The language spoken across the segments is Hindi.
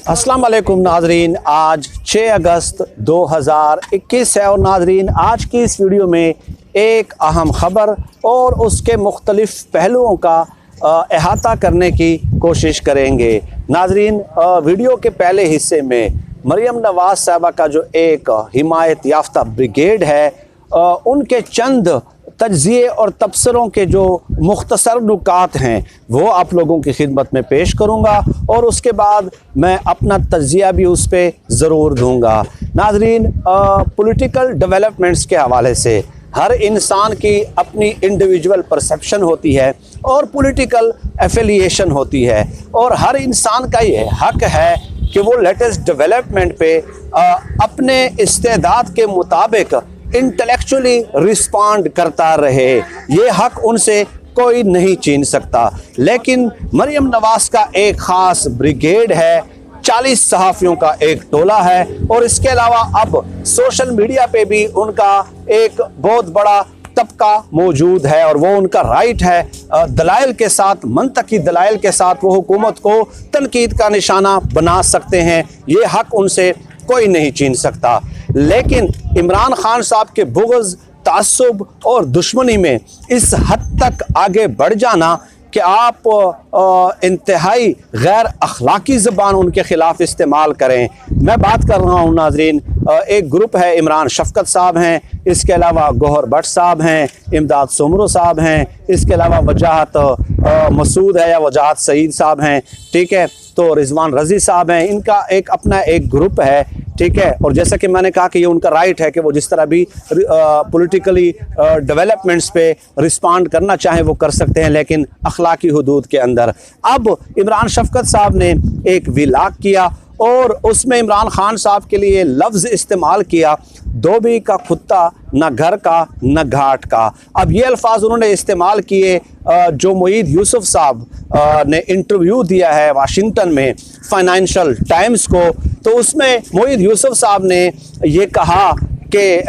अस्सलाम वालेकुम नाजरीन, आज 6 अगस्त 2021 है और नाजरीन आज की इस वीडियो में एक अहम ख़बर और उसके मुख्तलिफ़ पहलुओं का अहाता करने की कोशिश करेंगे। नाजरीन, वीडियो के पहले हिस्से में मरियम नवाज़ साहबा का जो एक हिमायत याफ्ता ब्रिगेड है उनके चंद तज्ज़िये और तबसरों के जो मुख्तसर नुकात हैं वो आप लोगों की खिदमत में पेश करूँगा और उसके बाद मैं अपना तज्ज़िया भी उस पर ज़रूर दूँगा। नाज़रीन, पॉलिटिकल डेवलपमेंट्स के हवाले से हर इंसान की अपनी इंडिविजुअल परसेप्शन होती है और पॉलिटिकल एफिलिएशन होती है और हर इंसान का ये हक है कि वो लेटेस्ट डेवलपमेंट पे अपने इस्तेदाद के मुताबिक इंटेलेक्चुअली रिस्पॉन्ड करता रहे। ये हक उनसे कोई नहीं छीन सकता। लेकिन मरियम नवाज़ का एक ख़ास ब्रिगेड है, 40 सहाफ़ियों का एक टोला है और इसके अलावा अब सोशल मीडिया पे भी उनका एक बहुत बड़ा तबका मौजूद है और वो उनका राइट है दलाइल के साथ, मंतकी दलाइल के साथ वो हुकूमत को तनकीद का निशाना बना सकते हैं। ये हक उनसे कोई नहीं छीन सकता। लेकिन इमरान खान साहब के बुग़्ज़, तासुब और दुश्मनी में इस हद तक आगे बढ़ जाना कि आप इंतहाई गैर अखलाकी ज़बान उनके ख़िलाफ़ इस्तेमाल करें। मैं बात कर रहा हूँ नाज़रीन, एक ग्रुप है, इमरान शफ़क़त साहब हैं, इसके अलावा गौहर भट्ट साहब हैं, इमदाद सुमरो साहब हैं, इसके अलावा वजाहत मसूद है या वजाहत सईद साहब हैं, ठीक है, तो रिजवान रज़ी साहब हैं। इनका एक अपना एक ग्रुप है, ठीक है, और जैसा कि मैंने कहा कि ये उनका राइट है कि वो जिस तरह भी पॉलिटिकली डेवलपमेंट्स पे रिस्पॉन्ड करना चाहें वो कर सकते हैं, लेकिन अखलाकी हुदूद के अंदर। अब इमरान शफ़क़त साहब ने एक व्लॉग किया और उसमें इमरान खान साहब के लिए लफ्ज़ इस्तेमाल किया, धोबी का कुत्ता न घर का न घाट का। अब ये अल्फाज उन्होंने इस्तेमाल किए जो मोईद यूसुफ साहब ने इंटरव्यू दिया है वाशिंगटन में फाइनेंशियल टाइम्स को, तो उसमें मोईद यूसुफ साहब ने ये कहा कि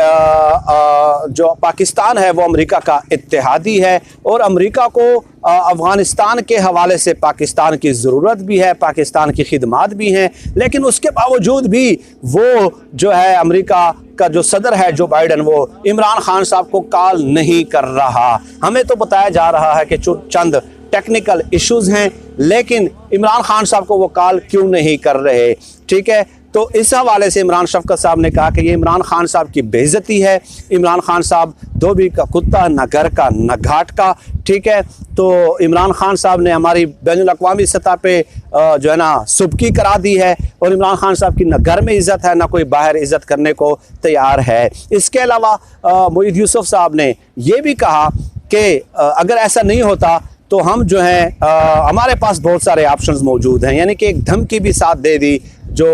जो पाकिस्तान है वो अमेरिका का इत्तेहादी है और अमेरिका को अफ़गानिस्तान के हवाले से पाकिस्तान की ज़रूरत भी है, पाकिस्तान की खिदमात भी हैं, लेकिन उसके बावजूद भी वो जो है अमेरिका का जो सदर है जो बाइडन, वो इमरान खान साहब को कॉल नहीं कर रहा। हमें तो बताया जा रहा है कि चंद टेक्निकल इश्यूज़ हैं, लेकिन इमरान खान साहब को वो कॉल क्यों नहीं कर रहे, ठीक है। तो इस हवाले से इमरान शफ़क़त साहब ने कहा कि ये इमरान खान साहब की बेइज्जती है, इमरान खान साहब धोबी का कुत्ता न घर का न घाट का, ठीक है। तो इमरान खान साहब ने हमारी बैनुल अक़वामी सतह पे जो है ना सुबकी करा दी है और इमरान खान साहब की न घर में इज़्ज़त है, न कोई बाहर इज़्ज़त करने को तैयार है। इसके अलावा मोईद यूसुफ साहब ने ये भी कहा कि अगर ऐसा नहीं होता तो हम जो है हमारे पास बहुत सारे ऑप्शंस मौजूद हैं, यानी कि एक धमकी भी साथ दे दी जो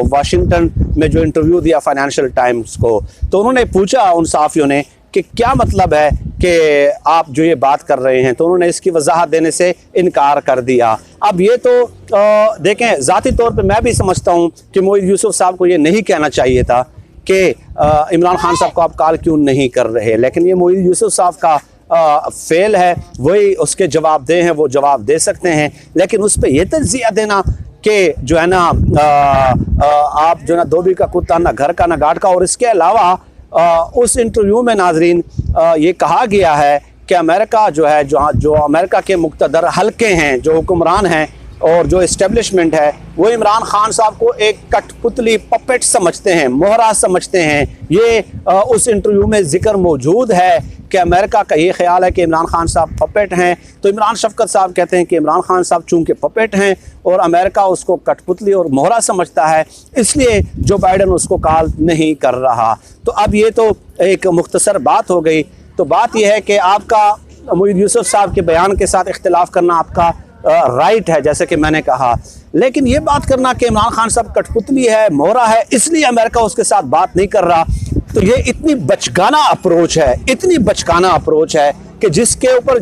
वाशिंगटन में जो इंटरव्यू दिया फाइनेंशियल टाइम्स को। तो उन्होंने पूछा उन सहाफ़ियों ने कि क्या मतलब है कि आप जो ये बात कर रहे हैं, तो उन्होंने इसकी वजाहत देने से इनकार कर दिया। अब ये तो देखें, ज़ाती तौर पे मैं भी समझता हूँ कि मोईद यूसुफ साहब को ये नहीं कहना चाहिए था कि इमरान खान साहब को आप कॉल क्यों नहीं कर रहे, लेकिन ये मोईद यूसुफ साहब का फेल है, वही उसके जवाब दे हैं, वो जवाब दे सकते हैं। लेकिन उस पर यह तज्ज़िया देना कि जो है ना आप जो है ना धोबी का कुत्ता ना घर का ना घाट का, और इसके अलावा उस इंटरव्यू में नाजरीन ये कहा गया है कि अमेरिका जो है जो अमेरिका के मुक़्तदर हल्के हैं, जो हुक्मरान हैं और जो इस्टेब्लिशमेंट है, वो इमरान खान साहब को एक कठपुतली पपेट समझते हैं, मोहरा समझते हैं। ये उस इंटरव्यू में जिक्र मौजूद है कि अमेरिका का ये ख्याल है कि इमरान खान साहब पपेट हैं। तो इमरान शफ़क़त साहब कहते हैं कि इमरान खान साहब चूँकि पपेट हैं और अमेरिका उसको कठपुतली और मोहरा समझता है, इसलिए जो बाइडन उसको कॉल नहीं कर रहा। तो अब ये तो एक मुख्तसर बात हो गई। तो बात यह है कि आपका मोईद यूसुफ साहब के बयान के साथ इख्तिलाफ़ करना आपका राइट है, जैसे कि मैंने कहा, लेकिन ये बात करना कि इमरान खान साहब कठपुतली है, मोहरा है, इसलिए अमेरिका उसके साथ बात नहीं कर रहा, तो ये इतनी बचकाना अप्रोच है, इतनी बचकाना अप्रोच है कि जिसके ऊपर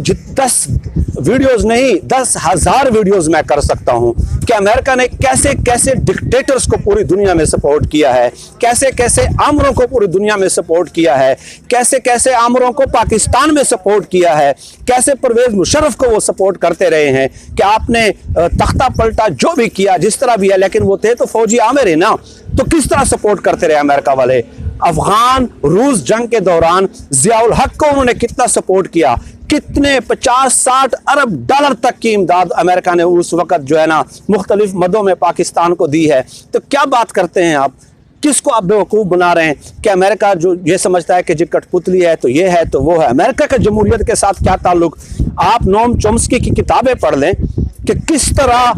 वीडियोस नहीं 10,000 वीडियोस मैं कर सकता हूं कि अमेरिका ने कैसे कैसे डिक्टेटर्स को पूरी दुनिया में सपोर्ट किया है, कैसे कैसे आमरों को पूरी दुनिया में सपोर्ट किया है, कैसे कैसे आमरों को पाकिस्तान में सपोर्ट किया है, कैसे परवेज मुशर्रफ को वो सपोर्ट करते रहे हैं कि आपने तख्ता पलटा जो भी किया जिस तरह भी है, लेकिन वो थे तो फौजी आमिर है ना, तो किस तरह सपोर्ट करते रहे अमेरिका वाले। अफगान रूस जंग के दौरान जियाउल हक को उन्होंने कितना सपोर्ट किया, कितने 50-60 अरब डॉलर तक की इमदाद अमेरिका ने उस वक्त जो है ना मुख्तलिफ मदों में पाकिस्तान को दी है। तो क्या बात करते हैं आप, किसको आप बेवकूफ़ बना रहे हैं कि अमेरिका जो ये समझता है कि जो कठपुतली है तो ये है तो वो है। अमेरिका का जमहूरियत के साथ क्या ताल्लुक। आप नोम चॉम्स्की की किताबें पढ़ लें कि किस तरह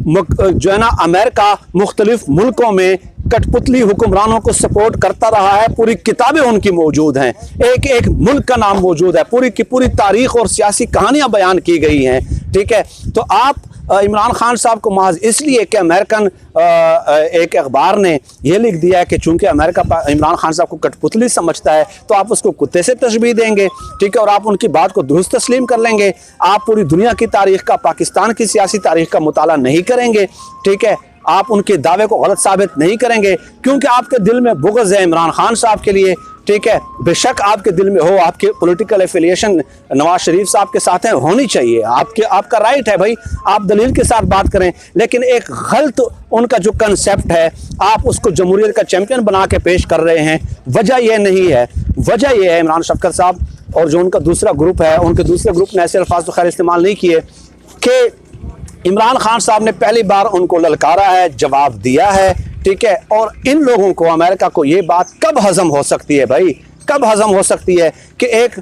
जो है ना अमेरिका मुख्तलिफ मुल्कों में कठपुतली हुक्मरानों को सपोर्ट करता रहा है। पूरी किताबें उनकी मौजूद हैं, एक एक मुल्क का नाम मौजूद है, पूरी की पूरी तारीख और सियासी कहानियां बयान की गई हैं। ठीक है, तो आप इमरान खान साहब को महज इसलिए कि अमेरिकन एक अखबार ने यह लिख दिया है कि चूंकि अमेरिका इमरान खान साहब को कठपुतली समझता है तो आप उसको कुत्ते से तशबीह देंगे, ठीक है, और आप उनकी बात को दुरुस्त तस्लीम कर लेंगे। आप पूरी दुनिया की तारीख का, पाकिस्तान की सियासी तारीख का मुताला नहीं करेंगे, ठीक है, आप उनके दावे को गलत साबित नहीं करेंगे क्योंकि आपके दिल में बुग़्ज़ है इमरान खान साहब के लिए। ठीक है, बेशक आपके दिल में हो, आपके पॉलिटिकल एफिलिएशन नवाज शरीफ साहब के साथ है, होनी चाहिए, आपका राइट है भाई, आप दलील के साथ बात करें, लेकिन एक गलत उनका जो कंसेप्ट है आप उसको जमहूरियत का चैंपियन बना के पेश कर रहे हैं। वजह यह नहीं है, वजह यह है इमरान शफकत साहब और जो उनका दूसरा ग्रुप है, उनके दूसरे ग्रुप ने ऐसे अल्फाज तो खैर इस्तेमाल नहीं किए कि इमरान खान साहब ने पहली बार उनको ललकारा है, जवाब दिया है। ठीक है, और इन लोगों को, अमेरिका को ये बात कब हजम हो सकती है भाई, कब हजम हो सकती है कि एक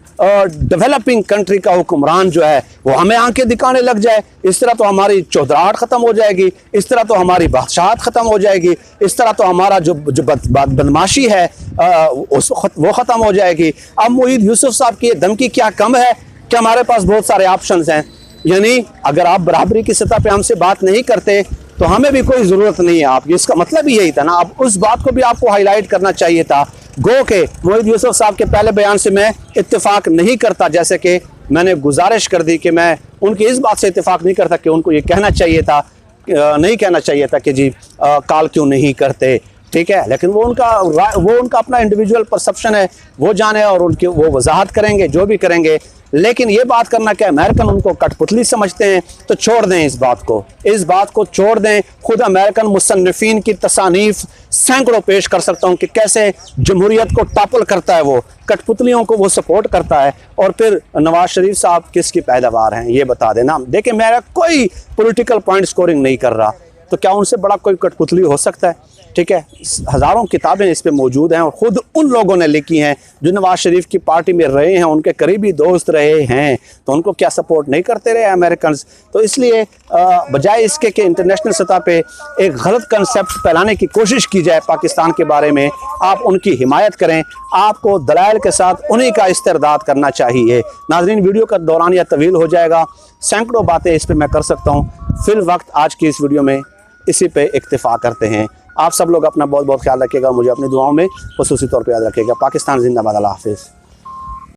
डेवलपिंग कंट्री का हुक्मरान जो है वो हमें आंखें दिखाने लग जाए। इस तरह तो हमारी चौधराहट ख़त्म हो जाएगी, इस तरह तो हमारी बादशाहत ख़त्म हो जाएगी, इस तरह तो हमारा जो बदमाशी है वो ख़त्म हो जाएगी। अब मोहित यूसुफ साहब की धमकी क्या कम है कि हमारे पास बहुत सारे ऑप्शंस हैं, यानी अगर आप बराबरी की सतह पे हमसे बात नहीं करते तो हमें भी कोई ज़रूरत नहीं है। आप इसका मतलब ही यही था ना, आप उस बात को भी आपको हाईलाइट करना चाहिए था। गो के मोहित यूसुफ साहब के पहले बयान से मैं इत्तेफाक नहीं करता, जैसे कि मैंने गुजारिश कर दी कि मैं उनकी इस बात से इत्तेफाक नहीं करता कि उनको ये कहना चाहिए था, नहीं कहना चाहिए था कि जी कॉल क्यों नहीं करते। ठीक है, लेकिन वो उनका अपना इंडिविजुअल परसेप्शन है, वो जाने और उनकी वो वजाहत करेंगे जो भी करेंगे। लेकिन ये बात करना कि अमेरिकन उनको कठपुतली समझते हैं तो छोड़ दें, इस बात को छोड़ दें। खुद अमेरिकन मुसन्निफीन की तसानीफ सैकड़ों पेश कर सकता हूँ कि कैसे जमहूरियत को टॉपल करता है, वो कठपुतलियों को वो सपोर्ट करता है। और फिर नवाज शरीफ साहब किसकी पैदावार हैं ये बता देना। देखिए, मेरा कोई पॉलिटिकल पॉइंट स्कोरिंग नहीं कर रहा, तो क्या उनसे बड़ा कोई कठपुतली हो सकता है। ठीक है, हज़ारों किताबें इस पे मौजूद हैं और ख़ुद उन लोगों ने लिखी हैं जो नवाज शरीफ की पार्टी में रहे हैं, उनके करीबी दोस्त रहे हैं, तो उनको क्या सपोर्ट नहीं करते रहे अमेरिकन। तो इसलिए बजाय इसके कि इंटरनेशनल सतह पे एक गलत कंसेप्ट फैलाने की कोशिश की जाए पाकिस्तान के बारे में, आप उनकी हिमायत करें। आपको दलाइल के साथ उन्हीं का इस्तेरदाद करना चाहिए। नाज़रीन, वीडियो का दौरान या तवील हो जाएगा, सैकड़ों बातें इस पर मैं कर सकता हूँ। फिल वक्त आज की इस वीडियो में इसी पे इक्तिफा करते हैं। आप सब लोग अपना बहुत बहुत ख्याल रखिएगा, मुझे अपनी दुआओं में ख़ुसूसी तौर पे याद रखिएगा। पाकिस्तान जिंदाबाद, अल्लाह हाफिज़।